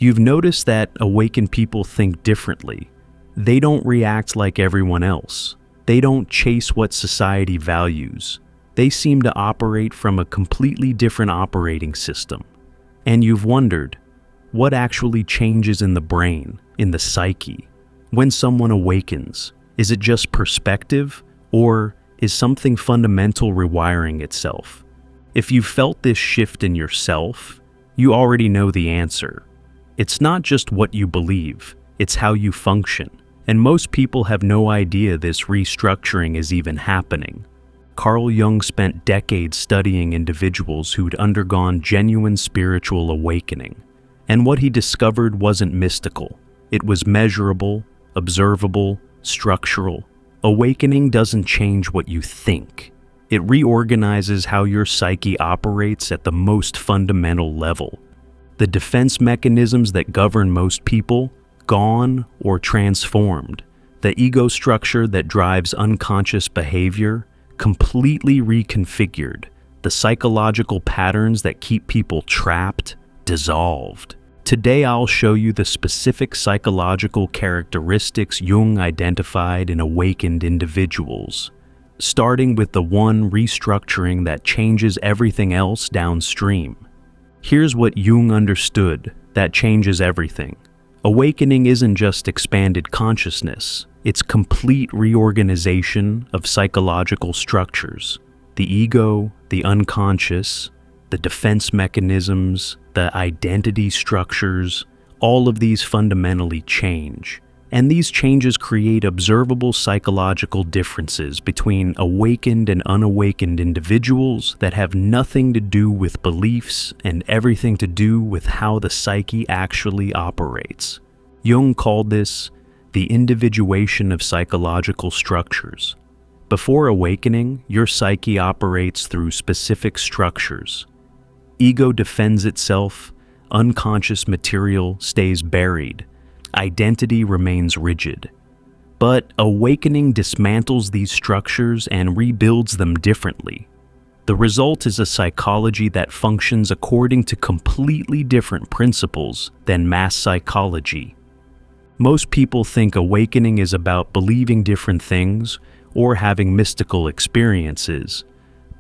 You've noticed that awakened people think differently. They don't react like everyone else. They don't chase what society values. They seem to operate from a completely different operating system. And you've wondered, what actually changes in the brain, in the psyche, when someone awakens? Is it just perspective, or is something fundamental rewiring itself? If you've felt this shift in yourself, you already know the answer. It's not just what you believe, it's how you function. And most people have no idea this restructuring is even happening. Carl Jung spent decades studying individuals who'd undergone genuine spiritual awakening. And what he discovered wasn't mystical. It was measurable, observable, structural. Awakening doesn't change what you think. It reorganizes how your psyche operates at the most fundamental level. The defense mechanisms that govern most people, gone or transformed. The ego structure that drives unconscious behavior, completely reconfigured. The psychological patterns that keep people trapped, dissolved. Today I'll show you the specific psychological characteristics Jung identified in awakened individuals, starting with the one restructuring that changes everything else downstream. Here's what Jung understood that changes everything. Awakening isn't just expanded consciousness, it's complete reorganization of psychological structures. The ego, the unconscious, the defense mechanisms, the identity structures, all of these fundamentally change. And these changes create observable psychological differences between awakened and unawakened individuals that have nothing to do with beliefs and everything to do with how the psyche actually operates. Jung called this the individuation of psychological structures. Before awakening, your psyche operates through specific structures. Ego defends itself, unconscious material stays buried, identity remains rigid. But awakening dismantles these structures and rebuilds them differently. The result is a psychology that functions according to completely different principles than mass psychology. Most people think awakening is about believing different things or having mystical experiences,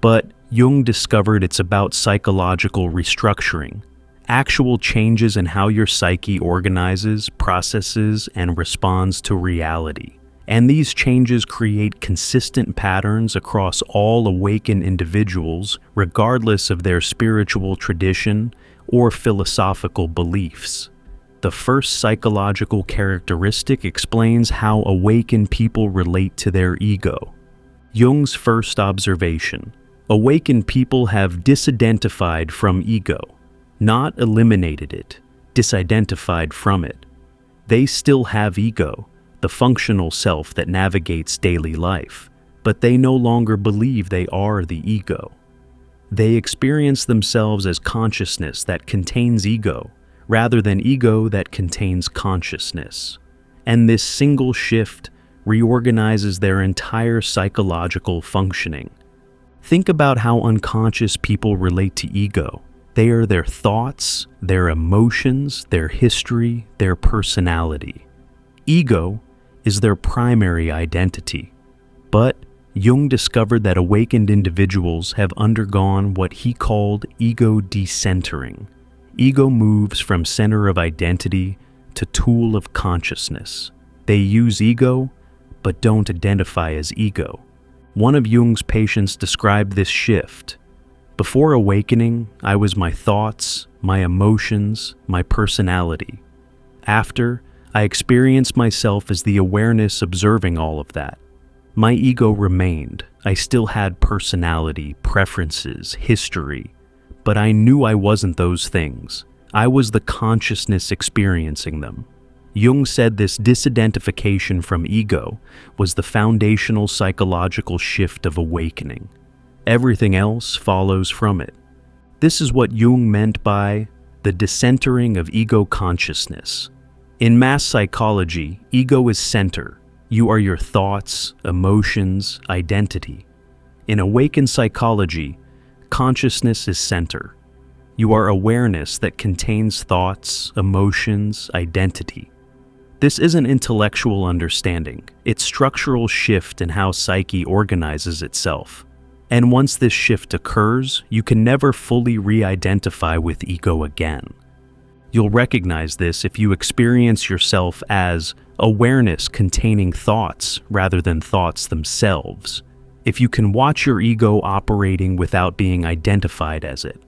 but Jung discovered it's about psychological restructuring. Actual changes in how your psyche organizes, processes, and responds to reality. And these changes create consistent patterns across all awakened individuals, regardless of their spiritual tradition or philosophical beliefs. The first psychological characteristic explains how awakened people relate to their ego. Jung's first observation: awakened people have disidentified from ego. Not eliminated it, disidentified from it. They still have ego, the functional self that navigates daily life, but they no longer believe they are the ego. They experience themselves as consciousness that contains ego, rather than ego that contains consciousness. And this single shift reorganizes their entire psychological functioning. Think about how unconscious people relate to ego. They are their thoughts, their emotions, their history, their personality. Ego is their primary identity. But Jung discovered that awakened individuals have undergone what he called ego decentering. Ego moves from center of identity to tool of consciousness. They use ego, but don't identify as ego. One of Jung's patients described this shift. Before awakening, I was my thoughts, my emotions, my personality. After, I experienced myself as the awareness observing all of that. My ego remained. I still had personality, preferences, history, but I knew I wasn't those things. I was the consciousness experiencing them. Jung said this disidentification from ego was the foundational psychological shift of awakening. Everything else follows from it. This is what Jung meant by the decentering of ego consciousness. In mass psychology, ego is center. You are your thoughts, emotions, identity. In awakened psychology, consciousness is center. You are awareness that contains thoughts, emotions, identity. This isn't intellectual understanding, it's structural shift in how psyche organizes itself. And once this shift occurs, you can never fully re-identify with ego again. You'll recognize this if you experience yourself as awareness containing thoughts rather than thoughts themselves. If you can watch your ego operating without being identified as it.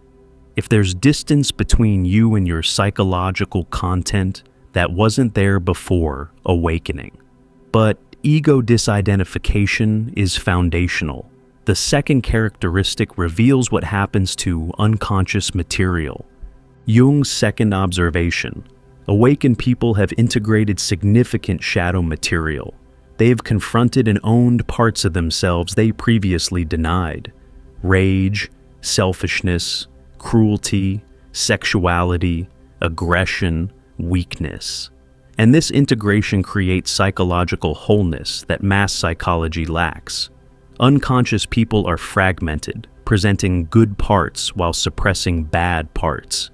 If there's distance between you and your psychological content that wasn't there before awakening. But ego disidentification is foundational. The second characteristic reveals what happens to unconscious material. Jung's second observation. Awakened people have integrated significant shadow material. They have confronted and owned parts of themselves they previously denied. Rage, selfishness, cruelty, sexuality, aggression, weakness. And this integration creates psychological wholeness that mass psychology lacks. Unconscious people are fragmented, presenting good parts while suppressing bad parts.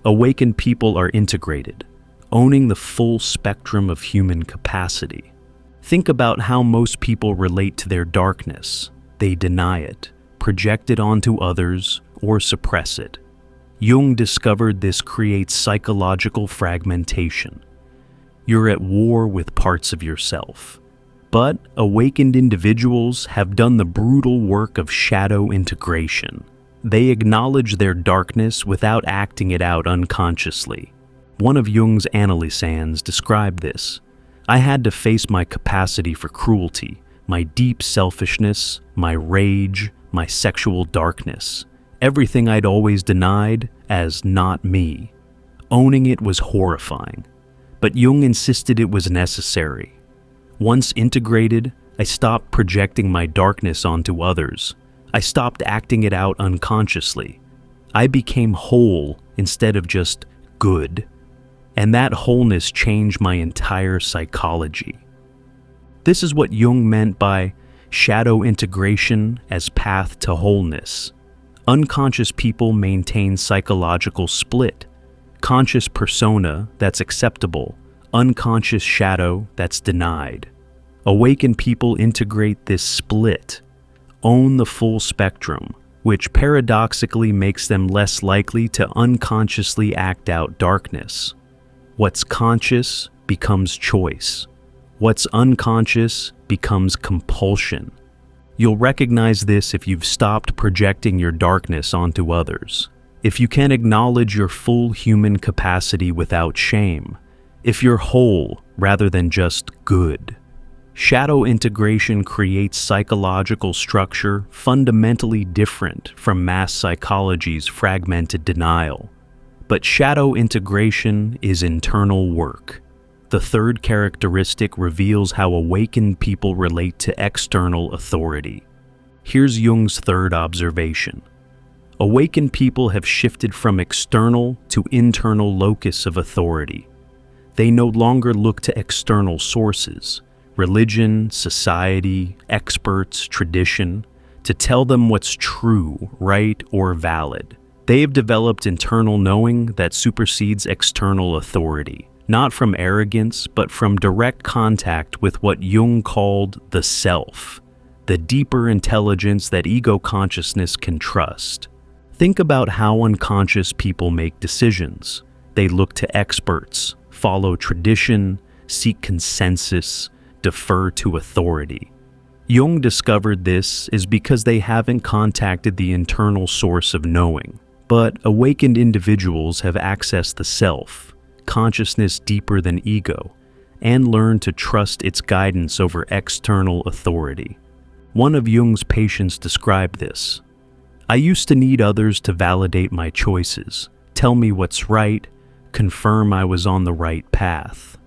Awakened people are integrated, owning the full spectrum of human capacity. Think about how most people relate to their darkness. They deny it, project it onto others, or suppress it. Jung discovered this creates psychological fragmentation. You're at war with parts of yourself. But awakened individuals have done the brutal work of shadow integration. They acknowledge their darkness without acting it out unconsciously. One of Jung's analysands described this. I had to face my capacity for cruelty, my deep selfishness, my rage, my sexual darkness. Everything I'd always denied as not me. Owning it was horrifying. But Jung insisted it was necessary. Once integrated, I stopped projecting my darkness onto others. I stopped acting it out unconsciously. I became whole instead of just good. And that wholeness changed my entire psychology. This is what Jung meant by shadow integration as path to wholeness. Unconscious people maintain psychological split. Conscious persona that's acceptable, unconscious shadow that's denied. Awakened people integrate this split, own the full spectrum, which paradoxically makes them less likely to unconsciously act out darkness. What's conscious becomes choice. What's unconscious becomes compulsion. You'll recognize this if you've stopped projecting your darkness onto others. If you can acknowledge your full human capacity without shame. If you're whole rather than just good. Shadow integration creates psychological structure fundamentally different from mass psychology's fragmented denial. But shadow integration is internal work. The third characteristic reveals how awakened people relate to external authority. Here's Jung's third observation. Awakened people have shifted from external to internal locus of authority. They no longer look to external sources, religion, society, experts, tradition, to tell them what's true, right, or valid. They have developed internal knowing that supersedes external authority. Not from arrogance, but from direct contact with what Jung called the self, the deeper intelligence that ego consciousness can trust. Think about how unconscious people make decisions. They look to experts, follow tradition, seek consensus, defer to authority. Jung discovered this is because they haven't contacted the internal source of knowing. But awakened individuals have accessed the self, consciousness deeper than ego, and learn to trust its guidance over external authority. One of Jung's patients described this. I used to need others to validate my choices, tell me what's right, confirm I was on the right path.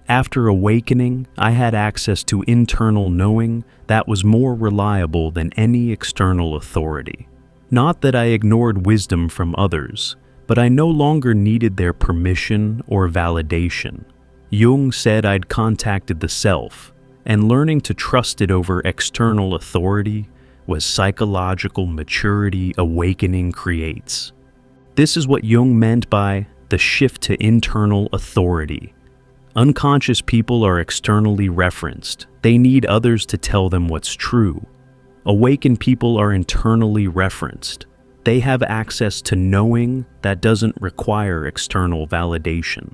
After awakening, I had access to internal knowing that was more reliable than any external authority. Not that I ignored wisdom from others, but I no longer needed their permission or validation. Jung said I'd contacted the self, and learning to trust it over external authority was psychological maturity awakening creates. This is what Jung meant by the shift to internal authority. Unconscious people are externally referenced. They need others to tell them what's true. Awakened people are internally referenced. They have access to knowing that doesn't require external validation.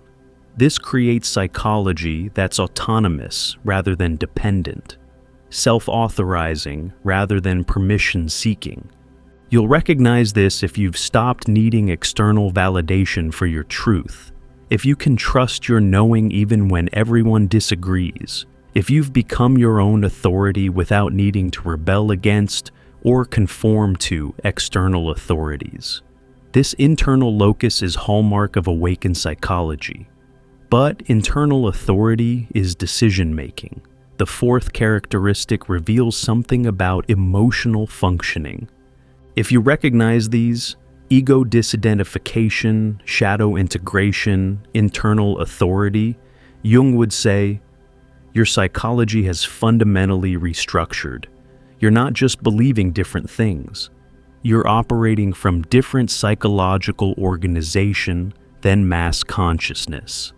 This creates psychology that's autonomous rather than dependent, self-authorizing rather than permission-seeking. You'll recognize this if you've stopped needing external validation for your truth, if you can trust your knowing even when everyone disagrees, if you've become your own authority without needing to rebel against or conform to external authorities. This internal locus is hallmark of awakened psychology. But internal authority is decision-making. The fourth characteristic reveals something about emotional functioning. If you recognize these, ego disidentification, shadow integration, internal authority, Jung would say, your psychology has fundamentally restructured. You're not just believing different things. You're operating from different psychological organization than mass consciousness.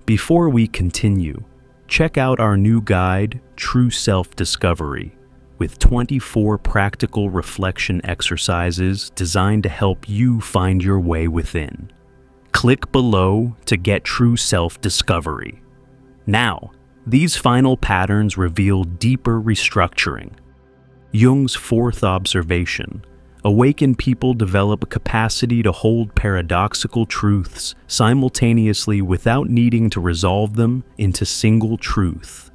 Before we continue, check out our new guide, True Self-Discovery, with 24 practical reflection exercises designed to help you find your way within. Click below to get True Self-Discovery. Now, these final patterns reveal deeper restructuring. Jung's fourth observation: awakened people develop a capacity to hold paradoxical truths simultaneously without needing to resolve them into single truth.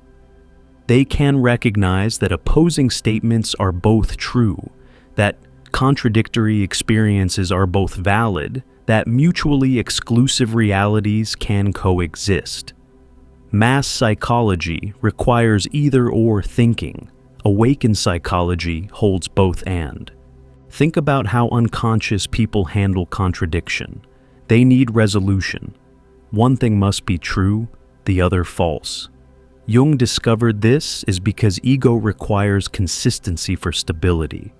They can recognize that opposing statements are both true, that contradictory experiences are both valid, that mutually exclusive realities can coexist. Mass psychology requires either-or thinking. Awakened psychology holds both and. Think about how unconscious people handle contradiction. They need resolution. One thing must be true, the other false. Jung discovered this is because ego requires consistency for stability.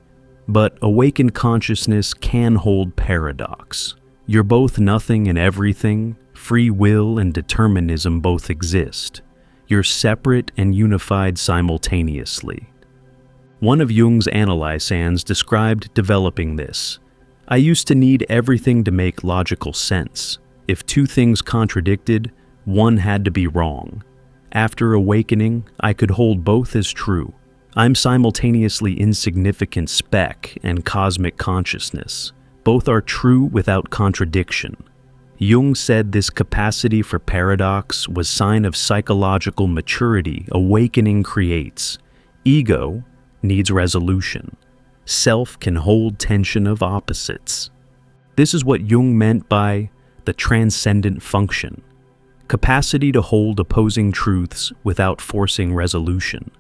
But awakened consciousness can hold paradox. You're both nothing and everything. Free will and determinism both exist. You're separate and unified simultaneously. One of Jung's analysans described developing this. I used to need everything to make logical sense. If two things contradicted, one had to be wrong. After awakening, I could hold both as true. I'm simultaneously insignificant speck and cosmic consciousness. Both are true without contradiction. Jung said this capacity for paradox was sign of psychological maturity awakening creates. Ego needs resolution. Self can hold tension of opposites. This is what Jung meant by the transcendent function. Capacity to hold opposing truths without forcing resolution.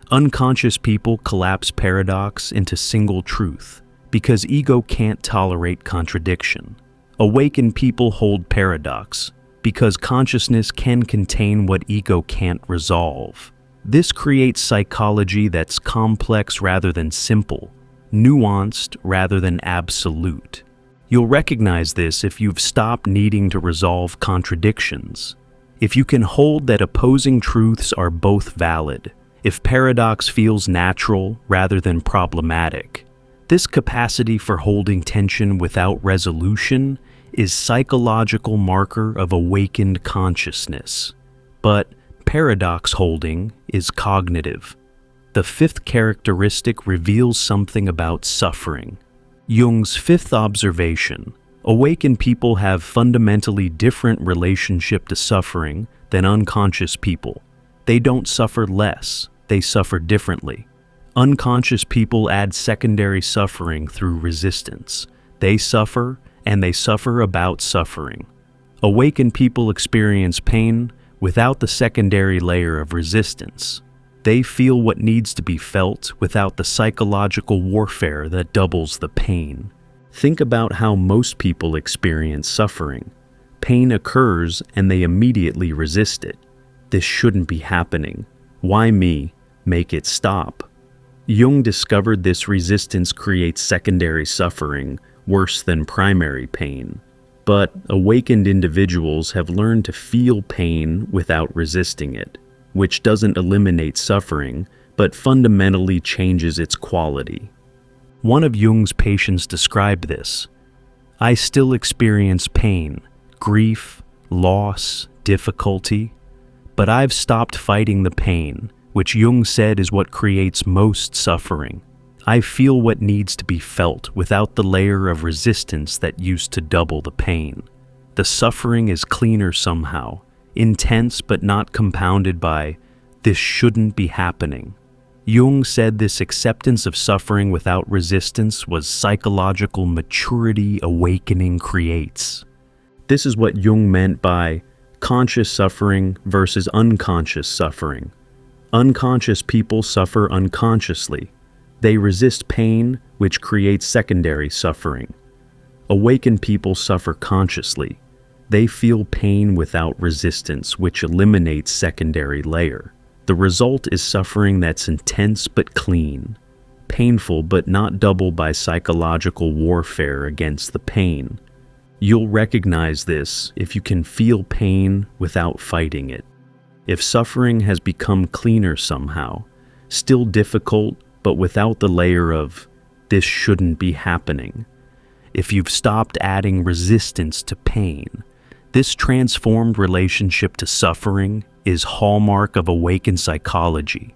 Unconscious people collapse paradox into single truth because ego can't tolerate contradiction. Awakened people hold paradox because consciousness can contain what ego can't resolve. This creates psychology that's complex rather than simple, nuanced rather than absolute. You'll recognize this if you've stopped needing to resolve contradictions. If you can hold that opposing truths are both valid, if paradox feels natural rather than problematic, this capacity for holding tension without resolution is psychological marker of awakened consciousness. But paradox holding is cognitive. The fifth characteristic reveals something about suffering. Jung's fifth observation: awakened people have fundamentally different relationship to suffering than unconscious people. They don't suffer less, they suffer differently. Unconscious people add secondary suffering through resistance. They suffer, and they suffer about suffering. Awakened people experience pain without the secondary layer of resistance. They feel what needs to be felt without the psychological warfare that doubles the pain. Think about how most people experience suffering. Pain occurs and they immediately resist it. This shouldn't be happening. Why me? Make it stop. Jung discovered this resistance creates secondary suffering, worse than primary pain. But awakened individuals have learned to feel pain without resisting it, which doesn't eliminate suffering, but fundamentally changes its quality. One of Jung's patients described this: "I still experience pain, grief, loss, difficulty, but I've stopped fighting the pain, which Jung said is what creates most suffering. I feel what needs to be felt without the layer of resistance that used to double the pain. The suffering is cleaner somehow, intense but not compounded by, 'this shouldn't be happening.'" Jung said this acceptance of suffering without resistance was psychological maturity awakening creates. This is what Jung meant by conscious suffering versus unconscious suffering. Unconscious people suffer unconsciously. They resist pain, which creates secondary suffering. Awakened people suffer consciously. They feel pain without resistance, which eliminates secondary layer. The result is suffering that's intense but clean, painful but not doubled by psychological warfare against the pain. You'll recognize this if you can feel pain without fighting it. If suffering has become cleaner somehow, still difficult but without the layer of, "this shouldn't be happening." If you've stopped adding resistance to pain, this transformed relationship to suffering is hallmark of awakened psychology.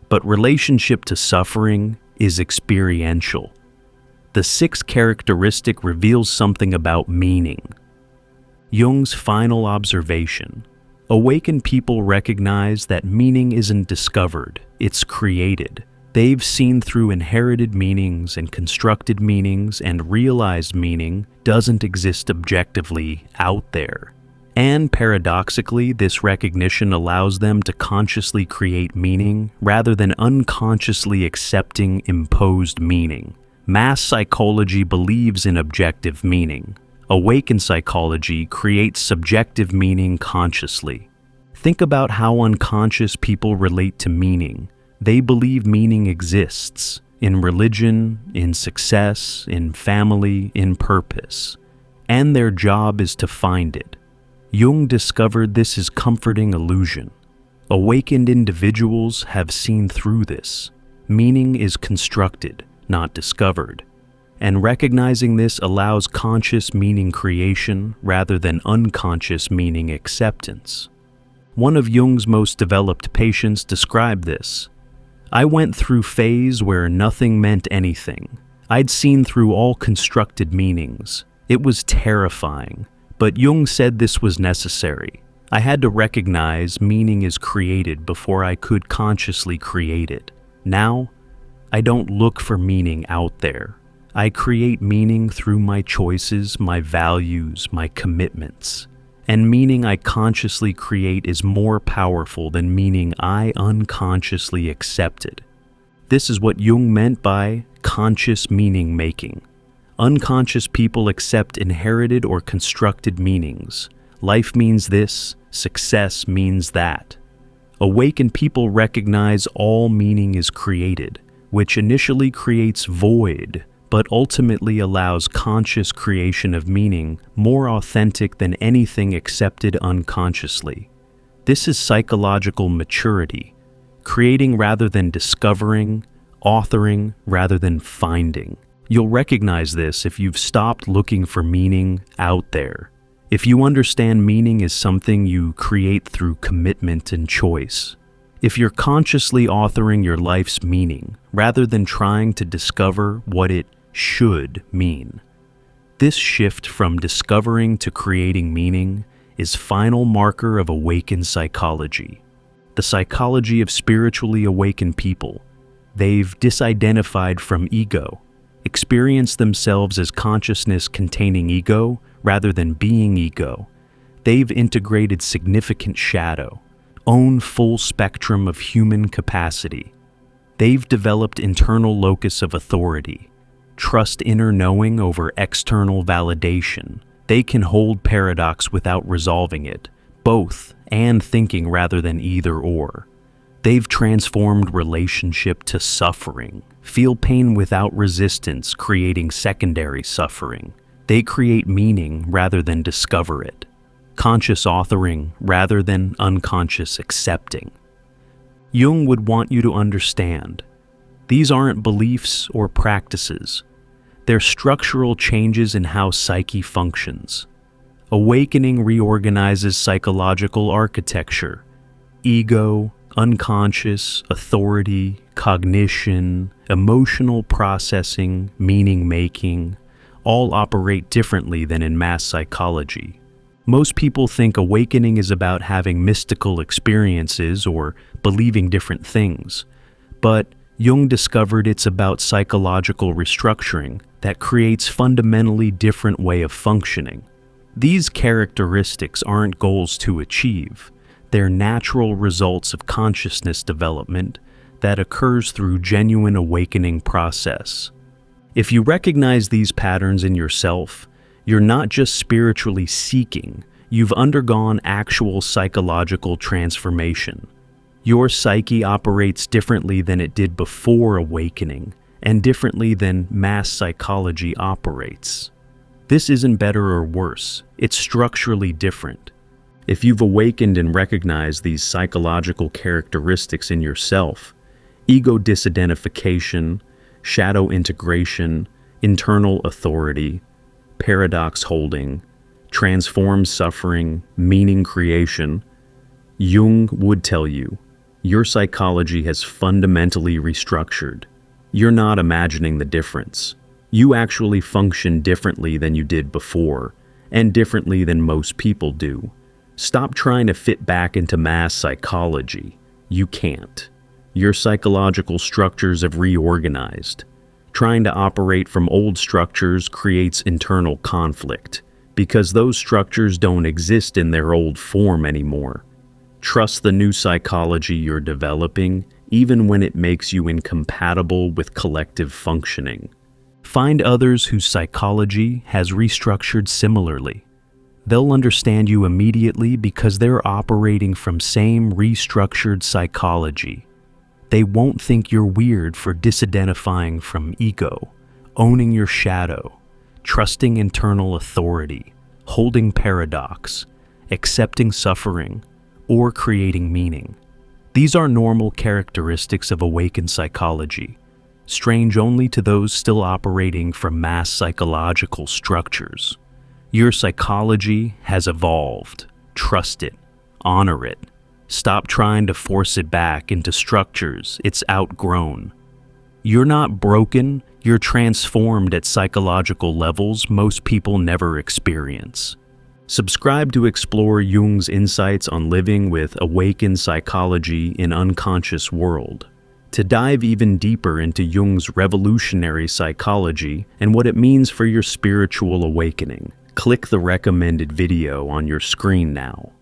But relationship to suffering is experiential. The sixth characteristic reveals something about meaning. Jung's final observation: awakened people recognize that meaning isn't discovered, it's created. They've seen through inherited meanings and constructed meanings and realized meaning doesn't exist objectively out there. And paradoxically, this recognition allows them to consciously create meaning rather than unconsciously accepting imposed meaning. Mass psychology believes in objective meaning. Awakened psychology creates subjective meaning consciously. Think about how unconscious people relate to meaning. They believe meaning exists in religion, in success, in family, in purpose, and their job is to find it. Jung discovered this is comforting illusion. Awakened individuals have seen through this. Meaning is constructed, not discovered. And recognizing this allows conscious meaning creation rather than unconscious meaning acceptance. One of Jung's most developed patients described this: "I went through phase where nothing meant anything. I'd seen through all constructed meanings. It was terrifying, but Jung said this was necessary. I had to recognize meaning is created before I could consciously create it. Now, I don't look for meaning out there. I create meaning through my choices, my values, my commitments. And meaning I consciously create is more powerful than meaning I unconsciously accepted." This is what Jung meant by conscious meaning making. Unconscious people accept inherited or constructed meanings. Life means this, success means that. Awakened people recognize all meaning is created, which initially creates void, but ultimately allows conscious creation of meaning more authentic than anything accepted unconsciously. This is psychological maturity, creating rather than discovering, authoring rather than finding. You'll recognize this if you've stopped looking for meaning out there. If you understand meaning is something you create through commitment and choice. If you're consciously authoring your life's meaning rather than trying to discover what it should mean. This shift from discovering to creating meaning is final marker of awakened psychology. The psychology of spiritually awakened people. They've disidentified from ego, experienced themselves as consciousness containing ego rather than being ego. They've integrated significant shadow, own full spectrum of human capacity. They've developed internal locus of authority, trust inner knowing over external validation. They can hold paradox without resolving it, both and thinking rather than either or. They've transformed relationship to suffering, Feel pain without resistance, creating secondary suffering. They create meaning rather than discover it. Conscious authoring rather than unconscious accepting. Jung would want you to understand, these aren't beliefs or practices. They're structural changes in how psyche functions. Awakening reorganizes psychological architecture. Ego, unconscious, authority, cognition, emotional processing, meaning-making, all operate differently than in mass psychology. Most people think awakening is about having mystical experiences or believing different things, but Jung discovered it's about psychological restructuring that creates fundamentally different way of functioning. These characteristics aren't goals to achieve. They're natural results of consciousness development that occurs through genuine awakening process. If you recognize these patterns in yourself, you're not just spiritually seeking, you've undergone actual psychological transformation. Your psyche operates differently than it did before awakening, and differently than mass psychology operates. This isn't better or worse, it's structurally different. If you've awakened and recognized these psychological characteristics in yourself, ego disidentification, shadow integration, internal authority, paradox holding, transformed suffering, meaning creation, Jung would tell you, your psychology has fundamentally restructured. You're not imagining the difference. You actually function differently than you did before, and differently than most people do. Stop trying to fit back into mass psychology. You can't. Your psychological structures have reorganized. Trying to operate from old structures creates internal conflict, because those structures don't exist in their old form anymore. Trust the new psychology you're developing, even when it makes you incompatible with collective functioning. Find others whose psychology has restructured similarly. They'll understand you immediately because they're operating from same restructured psychology. They won't think you're weird for disidentifying from ego, owning your shadow, trusting internal authority, holding paradox, accepting suffering, or creating meaning. These are normal characteristics of awakened psychology, strange only to those still operating from mass psychological structures. Your psychology has evolved. Trust it. Honor it. Stop trying to force it back into structures it's outgrown. You're not broken, you're transformed at psychological levels most people never experience. Subscribe to explore Jung's insights on living with awakened psychology in unconscious world. To dive even deeper into Jung's revolutionary psychology and what it means for your spiritual awakening, click the recommended video on your screen now.